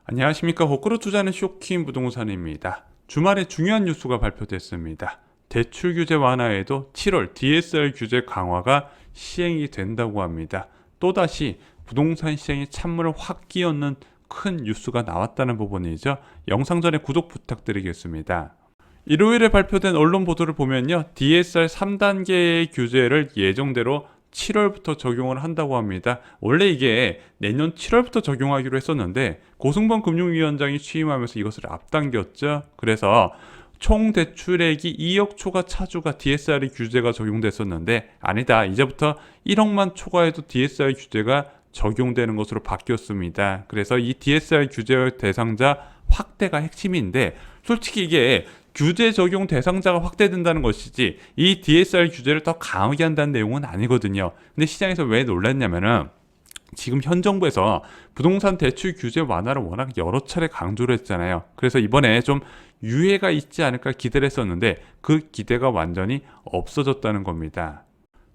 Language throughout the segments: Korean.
안녕하십니까. 거꾸로 투자는 쇼킹 부동산입니다. 주말에 중요한 뉴스가 발표됐습니다. 대출 규제 완화에도 7월 DSR 규제 강화가 시행이 된다고 합니다. 또다시 부동산 시장에 찬물을 확 끼얹는 큰 뉴스가 나왔다는 부분이죠. 영상 전에 구독 부탁드리겠습니다. 일요일에 발표된 언론 보도를 보면요, DSR 3단계의 규제를 예정대로 7월부터 적용을 한다고 합니다. 원래 이게 내년 7월부터 적용하기로 했었는데 고승범 금융위원장이 취임하면서 이것을 앞당겼죠. 그래서 총 대출액이 2억 초과 차주가 DSR 규제가 적용됐었는데 아니다, 이제부터 1억만 초과해도 DSR 규제가 적용되는 것으로 바뀌었습니다. 그래서 이 DSR 규제 대상자 확대가 핵심인데, 솔직히 이게 규제 적용 대상자가 확대된다는 것이지 이 DSR 규제를 더 강하게 한다는 내용은 아니거든요. 근데 시장에서 왜 놀랐냐면은 지금 현 정부에서 부동산 대출 규제 완화를 워낙 여러 차례 강조를 했잖아요. 그래서 이번에 좀 유예가 있지 않을까 기대를 했었는데 그 기대가 완전히 없어졌다는 겁니다.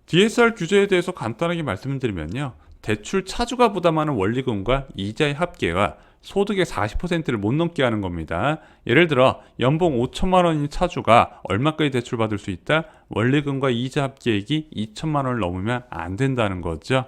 DSR 규제에 대해서 간단하게 말씀드리면요, 대출 차주가 부담하는 원리금과 이자의 합계가 소득의 40%를 못 넘게 하는 겁니다. 예를 들어 연봉 5천만 원인 차주가 얼마까지 대출받을 수 있다? 원리금과 이자 합계액이 2천만 원을 넘으면 안 된다는 거죠.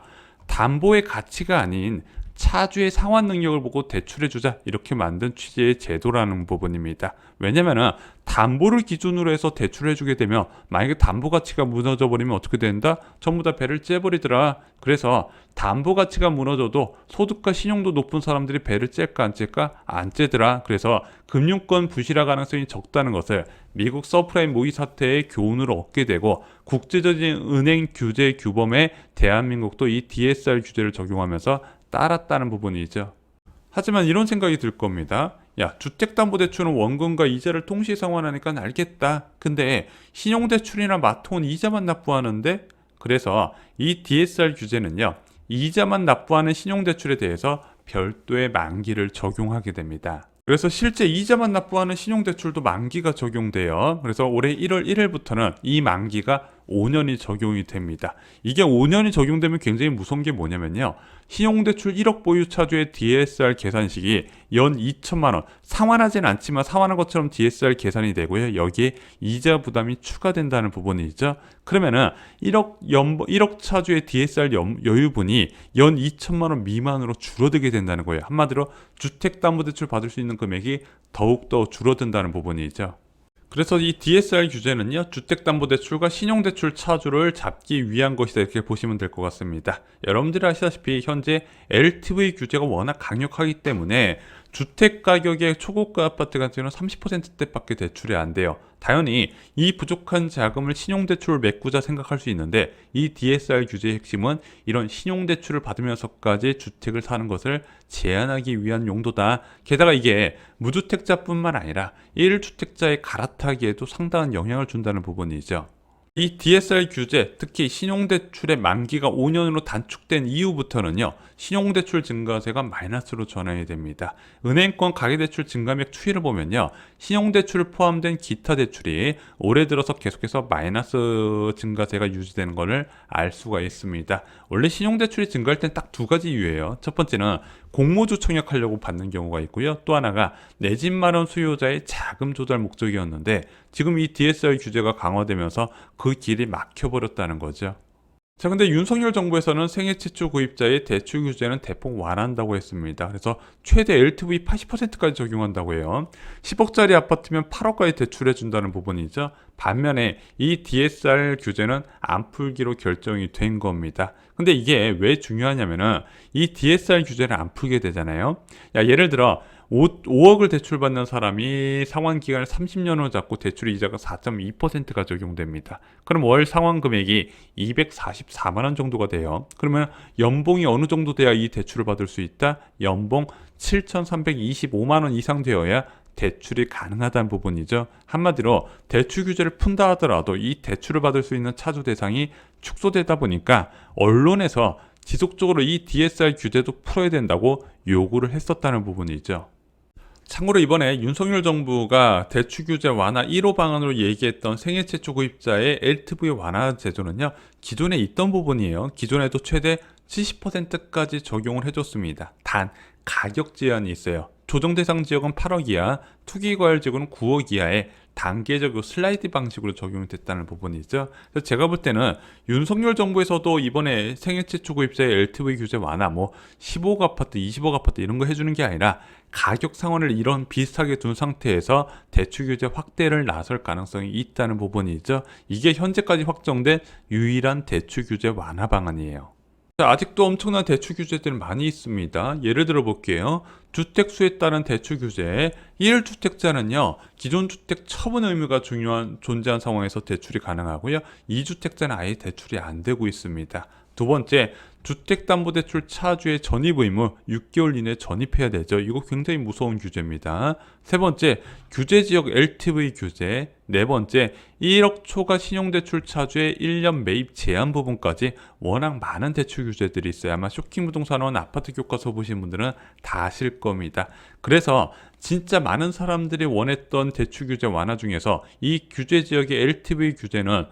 담보의 가치가 아닌 차주의 상환 능력을 보고 대출해주자, 이렇게 만든 취지의 제도라는 부분입니다. 왜냐면은 담보를 기준으로 해서 대출해주게 되면 만약에 담보 가치가 무너져 버리면 어떻게 된다? 전부 다 배를 째버리더라. 그래서 담보 가치가 무너져도 소득과 신용도 높은 사람들이 배를 째까 안 째까? 안 째더라. 그래서 금융권 부실화 가능성이 적다는 것을 미국 서프라임 모의 사태의 교훈으로 얻게 되고, 국제적인 은행 규제 규범에 대한민국도 이 DSR 규제를 적용하면서 따랐다는 부분이죠. 하지만 이런 생각이 들 겁니다. 야, 주택담보대출은 원금과 이자를 동시에 상환하니까 알겠다. 근데 신용대출이나 마통은 이자만 납부하는데, 그래서 이 DSR 규제는요, 이자만 납부하는 신용대출에 대해서 별도의 만기를 적용하게 됩니다. 그래서 실제 이자만 납부하는 신용대출도 만기가 적용돼요. 그래서 올해 1월 1일부터는 이 만기가 5년이 적용이 됩니다. 이게 5년이 적용되면 굉장히 무서운 게 뭐냐면요, 신용대출 1억 보유 차주의 DSR 계산식이 연 2천만 원, 상환하진 않지만 상환한 것처럼 DSR 계산이 되고요, 여기에 이자 부담이 추가된다는 부분이죠. 그러면은 1억 차주의 DSR 여유분이 연 2천만 원 미만으로 줄어들게 된다는 거예요. 한마디로 주택담보대출 받을 수 있는 금액이 더욱더 줄어든다는 부분이죠. 그래서 이 DSR 규제는요, 주택담보대출과 신용대출 차주를 잡기 위한 것이다, 이렇게 보시면 될 것 같습니다. 여러분들이 아시다시피 현재 LTV 규제가 워낙 강력하기 때문에 주택가격의 초고가 아파트 같은 경우는 30%대밖에 대출이 안 돼요. 당연히 이 부족한 자금을 신용대출을 메꾸자 생각할 수 있는데, 이 DSR 규제의 핵심은 이런 신용대출을 받으면서까지 주택을 사는 것을 제한하기 위한 용도다. 게다가 이게 무주택자뿐만 아니라 1주택자의 갈아타기에도 상당한 영향을 준다는 부분이죠. 이 DSR 규제, 특히 신용대출의 만기가 5년으로 단축된 이후부터는요, 신용대출 증가세가 마이너스로 전환이 됩니다. 은행권 가계대출 증가액 추이를 보면요, 신용대출 포함된 기타 대출이 올해 들어서 계속해서 마이너스 증가세가 유지되는 것을 알 수가 있습니다. 원래 신용대출이 증가할 땐 딱 두 가지 이유예요. 첫 번째는 공모주 청약하려고 받는 경우가 있고요, 또 하나가 내 집 마련 수요자의 자금 조달 목적이었는데 지금 이 DSR 규제가 강화되면서 그 길이 막혀버렸다는 거죠. 자, 근데 윤석열 정부에서는 생애 최초 구입자의 대출 규제는 대폭 완화한다고 했습니다. 그래서 최대 LTV 80%까지 적용한다고 해요. 10억짜리 아파트면 8억까지 대출해 준다는 부분이죠. 반면에 이 DSR 규제는 안 풀기로 결정이 된 겁니다. 근데 이게 왜 중요하냐면은 이 DSR 규제를 안 풀게 되잖아요. 야, 예를 들어 5억을 대출받는 사람이 상환 기간을 30년으로 잡고 대출 이자가 4.2%가 적용됩니다. 그럼 월 상환 금액이 244만 원 정도가 돼요. 그러면 연봉이 어느 정도 돼야 이 대출을 받을 수 있다? 연봉 7,325만 원 이상 되어야 대출이 가능하다는 부분이죠. 한마디로 대출 규제를 푼다 하더라도 이 대출을 받을 수 있는 차주 대상이 축소되다 보니까 언론에서 지속적으로 이 DSR 규제도 풀어야 된다고 요구를 했었다는 부분이죠. 참고로 이번에 윤석열 정부가 대출 규제 완화 1호 방안으로 얘기했던 생애 최초 구입자의 LTV 완화 제도는요, 기존에 있던 부분이에요. 기존에도 최대 70%까지 적용을 해줬습니다. 단 가격 제한이 있어요. 조정 대상 지역은 8억 이하, 투기 과열 지역은 9억 이하에 단계적으로 슬라이드 방식으로 적용이 됐다는 부분이죠. 그래서 제가 볼 때는 윤석열 정부에서도 이번에 생애 최초 구입자의 LTV 규제 완화, 뭐 15억 아파트, 20억 아파트 이런 거 해주는 게 아니라 가격 상한을 이런 비슷하게 둔 상태에서 대출 규제 확대를 나설 가능성이 있다는 부분이죠. 이게 현재까지 확정된 유일한 대출 규제 완화 방안이에요. 아직도 엄청난 대출 규제들이 많이 있습니다. 예를 들어 볼게요. 주택수에 따른 대출 규제. 1주택자는요, 기존 주택 처분 의무가 존재한 상황에서 대출이 가능하고요. 2주택자는 아예 대출이 안 되고 있습니다. 두 번째, 주택담보대출 차주의 전입 의무 6개월 이내 전입해야 되죠. 이거 굉장히 무서운 규제입니다. 세 번째, 규제지역 LTV 규제. 네 번째, 1억 초과 신용대출 차주의 1년 매입 제한 부분까지 워낙 많은 대출 규제들이 있어요. 아마 쇼킹부동산원 아파트 교과서 보신 분들은 다 아실 겁니다. 그래서 진짜 많은 사람들이 원했던 대출 규제 완화 중에서 이 규제 지역의 LTV 규제는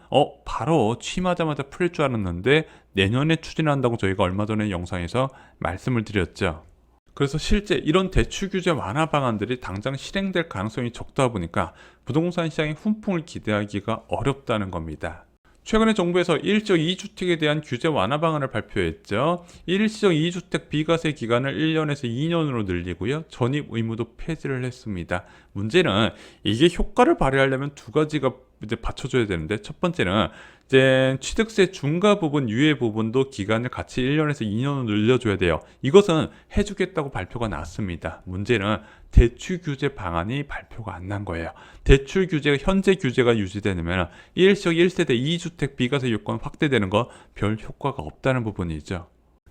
바로 취임하자마자 풀릴 줄 알았는데 내년에 추진한다고 저희가 얼마 전에 영상에서 말씀을 드렸죠. 그래서 실제 이런 대출 규제 완화 방안들이 당장 실행될 가능성이 적다 보니까 부동산 시장의 훈풍을 기대하기가 어렵다는 겁니다. 최근에 정부에서 일시적 2주택에 대한 규제 완화 방안을 발표했죠. 일시적 2주택 비과세 기간을 1년에서 2년으로 늘리고요. 전입 의무도 폐지를 했습니다. 문제는 이게 효과를 발휘하려면 두 가지가 이제 받쳐줘야 되는데, 첫 번째는 이제 취득세 중과 부분, 유예 부분도 기간을 같이 1년에서 2년으로 늘려줘야 돼요. 이것은 해주겠다고 발표가 났습니다. 문제는 대출 규제 방안이 발표가 안 난 거예요. 대출 규제가 현재 규제가 유지되면 일시적 1세대 2주택 비과세 요건 확대되는 거 별 효과가 없다는 부분이죠.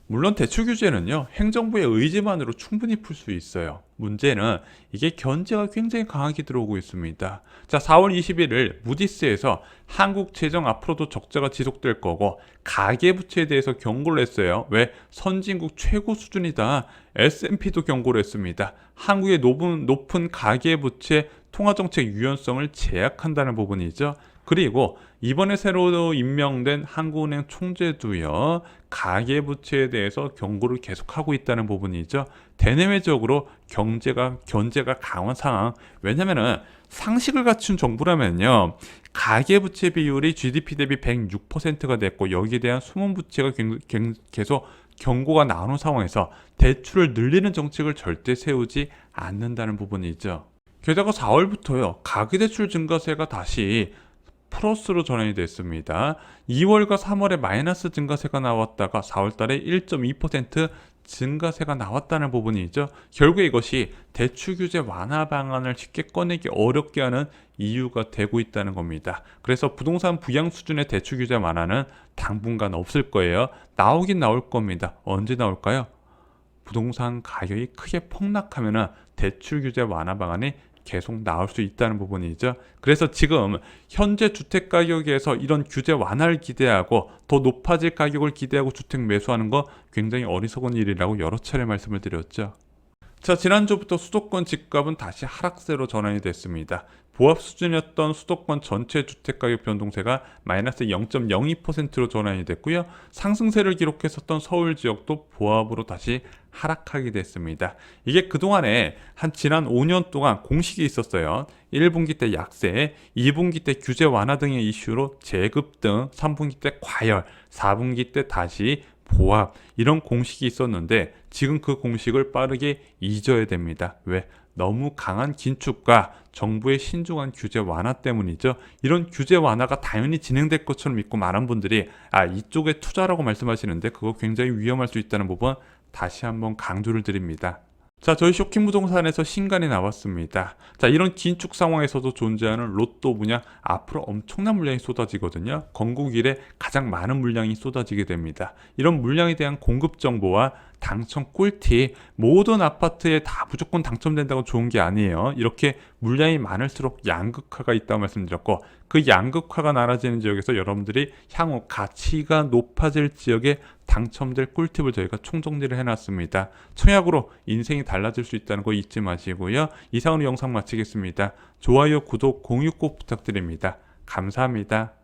물론 대출 규제는요, 행정부의 의지만으로 충분히 풀 수 있어요. 문제는 이게 견제가 굉장히 강하게 들어오고 있습니다. 자, 4월 21일 무디스에서 한국 재정 앞으로도 적자가 지속될 거고 가계부채에 대해서 경고를 했어요. 왜? 선진국 최고 수준이다. S&P도 경고를 했습니다. 한국의 높은 가계부채 통화정책 유연성을 제약한다는 부분이죠. 그리고 이번에 새로 임명된 한국은행 총재도요, 가계부채에 대해서 경고를 계속하고 있다는 부분이죠. 대내외적으로 견제가 강한 상황. 왜냐면은 상식을 갖춘 정부라면요, 가계부채 비율이 GDP 대비 106%가 됐고 여기에 대한 숨은 부채가 계속 경고가 나오는 상황에서 대출을 늘리는 정책을 절대 세우지 않는다는 부분이죠. 게다가 4월부터요, 가계대출 증가세가 다시 플러스로 전환이 됐습니다. 2월과 3월에 마이너스 증가세가 나왔다가 4월 달에 1.2% 증가세가 나왔다는 부분이죠. 결국 이것이 대출 규제 완화 방안을 쉽게 꺼내기 어렵게 하는 이유가 되고 있다는 겁니다. 그래서 부동산 부양 수준의 대출 규제 완화는 당분간 없을 거예요. 나오긴 나올 겁니다. 언제 나올까요? 부동산 가격이 크게 폭락하면 대출 규제 완화 방안이 계속 나올 수 있다는 부분이죠. 그래서 지금 현재 주택 가격에서 이런 규제 완화를 기대하고 더 높아질 가격을 기대하고 주택 매수하는 거 굉장히 어리석은 일이라고 여러 차례 말씀을 드렸죠. 자, 지난주부터 수도권 집값은 다시 하락세로 전환이 됐습니다. 보합 수준이었던 수도권 전체 주택가격 변동세가 마이너스 0.02%로 전환이 됐고요. 상승세를 기록했었던 서울 지역도 보합으로 다시 하락하게 됐습니다. 이게 그동안에 지난 5년 동안 공식이 있었어요. 1분기 때 약세, 2분기 때 규제 완화 등의 이슈로 재급 등, 3분기 때 과열, 4분기 때 다시 보합, 이런 공식이 있었는데 지금 그 공식을 빠르게 잊어야 됩니다. 왜? 너무 강한 긴축과 정부의 신중한 규제 완화 때문이죠. 이런 규제 완화가 당연히 진행될 것처럼 믿고 많은 분들이 이쪽에 투자라고 말씀하시는데 그거 굉장히 위험할 수 있다는 부분 다시 한번 강조를 드립니다. 자, 저희 쇼킹부동산에서 신간이 나왔습니다. 자, 이런 긴축 상황에서도 존재하는 로또 분양, 앞으로 엄청난 물량이 쏟아지거든요. 건국 이래 가장 많은 물량이 쏟아지게 됩니다. 이런 물량에 대한 공급 정보와 당첨 꿀팁, 모든 아파트에 다 무조건 당첨된다고 좋은 게 아니에요. 이렇게 물량이 많을수록 양극화가 있다고 말씀드렸고, 그 양극화가 나눠지는 지역에서 여러분들이 향후 가치가 높아질 지역에 당첨될 꿀팁을 저희가 총정리를 해놨습니다. 청약으로 인생이 달라질 수 있다는 거 잊지 마시고요. 이상으로 영상 마치겠습니다. 좋아요, 구독, 공유 꼭 부탁드립니다. 감사합니다.